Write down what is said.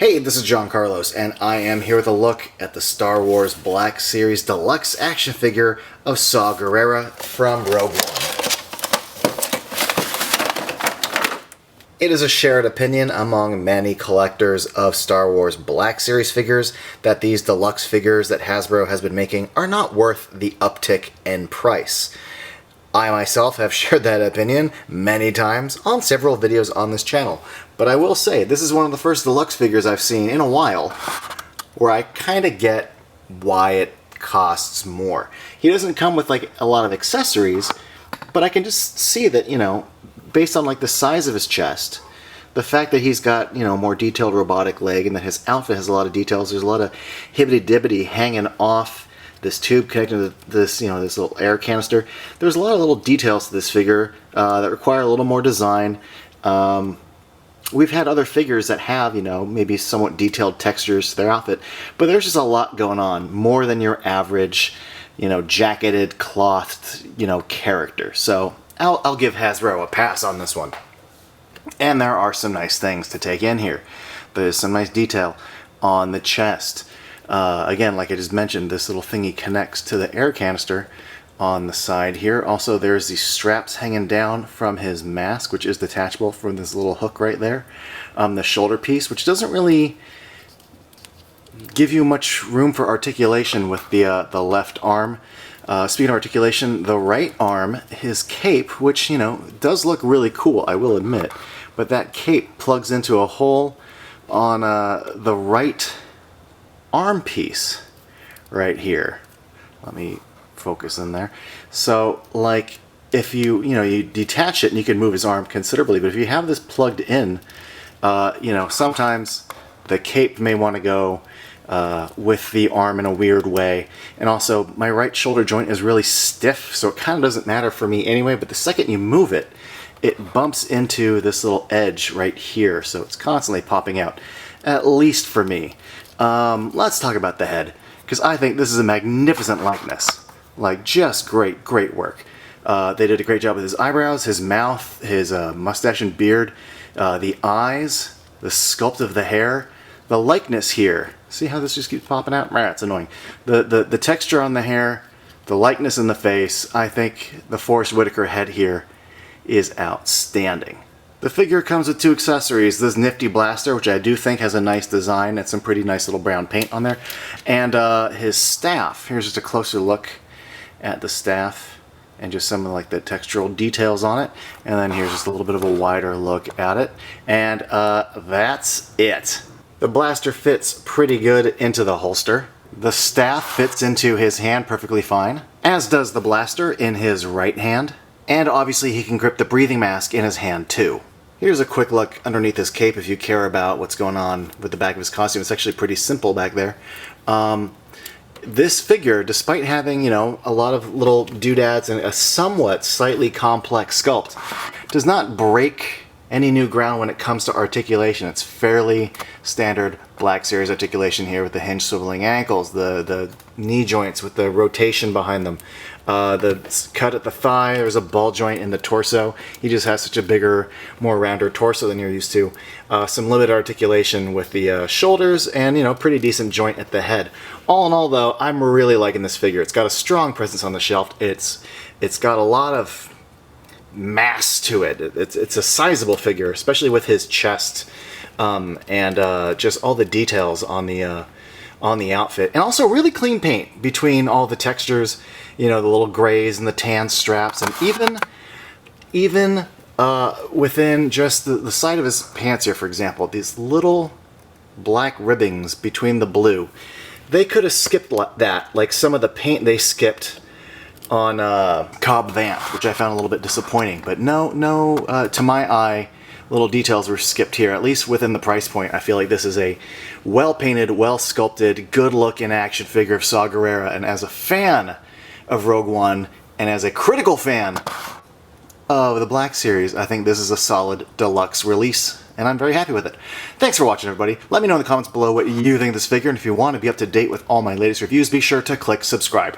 Hey, this is John Carlos, and I am here with a look at the Star Wars Black Series Deluxe action figure of Saw Gerrera from Rogue One. It is a shared opinion among many collectors of Star Wars Black Series figures that these deluxe figures that Hasbro has been making are not worth the uptick in price. I myself have shared that opinion many times on several videos on this channel, but I will say this is one of the first deluxe figures I've seen in a while where I kind of get why it costs more. He doesn't come with like a lot of accessories, but I can just see that, you know, based on like the size of his chest, the fact that he's got, you know, more detailed robotic leg and that his outfit has a lot of details, there's a lot of hibbity-dibbity hanging off this tube connected to this, you know, this little air canister. There's a lot of little details to this figure that require a little more design. We've had other figures that have, you know, maybe somewhat detailed textures to their outfit, but there's just a lot going on, more than your average, you know, jacketed, clothed, you know, character. So I'll give Hasbro a pass on this one. And there are some nice things to take in here. There's some nice detail on the chest. Again, like I just mentioned, this little thingy connects to the air canister on the side here. Also, there's these straps hanging down from his mask, which is detachable from this little hook right there. The shoulder piece, which doesn't really give you much room for articulation with the left arm. Speaking of articulation, the right arm, his cape, which, you know, does look really cool, I will admit, but that cape plugs into a hole on the right arm piece right here. Let me focus in there. So, like, if you detach it and you can move his arm considerably, but if you have this plugged in, you know, sometimes the cape may want to go with the arm in a weird way. And also, my right shoulder joint is really stiff, so it kind of doesn't matter for me anyway, but the second you move it, it bumps into this little edge right here, so it's constantly popping out, at least for me. Let's talk about the head, because I think this is a magnificent likeness. Like, just great, great work. They did a great job with his eyebrows, his mouth, his mustache and beard, the eyes, the sculpt of the hair, the likeness here. See how this just keeps popping out? It's annoying. The texture on the hair, the likeness in the face. I think the Forrest Whitaker head here is outstanding. The figure comes with two accessories, this nifty blaster, which I do think has a nice design and some pretty nice little brown paint on there, and his staff. Here's just a closer look at the staff and just some of like the textural details on it, and then here's just a little bit of a wider look at it, and that's it. The blaster fits pretty good into the holster. The staff fits into his hand perfectly fine, as does the blaster in his right hand, and obviously he can grip the breathing mask in his hand too. Here's a quick look underneath his cape if you care about what's going on with the back of his costume. It's actually pretty simple back there. This figure, despite having, you know, a lot of little doodads and a somewhat slightly complex sculpt, does not break any new ground when it comes to articulation. It's fairly standard Black Series articulation here with the hinge swiveling ankles, the knee joints with the rotation behind them, the cut at the thigh. There's a ball joint in the torso. He just has such a bigger, more rounder torso than you're used to. Some limited articulation with the shoulders, and, you know, pretty decent joint at the head. All in all, though, I'm really liking this figure. It's got a strong presence on the shelf. It's got a lot of mass to it. It's a sizable figure, especially with his chest, and just all the details on the outfit, and also really clean paint between all the textures, you know, the little grays and the tan straps, and even within just the side of his pants here, for example, these little black ribbings between the blue. They could have skipped that, like some of the paint they skipped on Cobb Vanth, which I found a little bit disappointing. But no, to my eye, little details were skipped here, at least within the price point. I feel like this is a well-painted, well-sculpted, good-looking action figure of Saw Gerrera, and as a fan of Rogue One, and as a critical fan of the Black Series, I think this is a solid deluxe release, and I'm very happy with it. Thanks for watching, everybody. Let me know in the comments below what you think of this figure, and if you want to be up to date with all my latest reviews, be sure to click subscribe.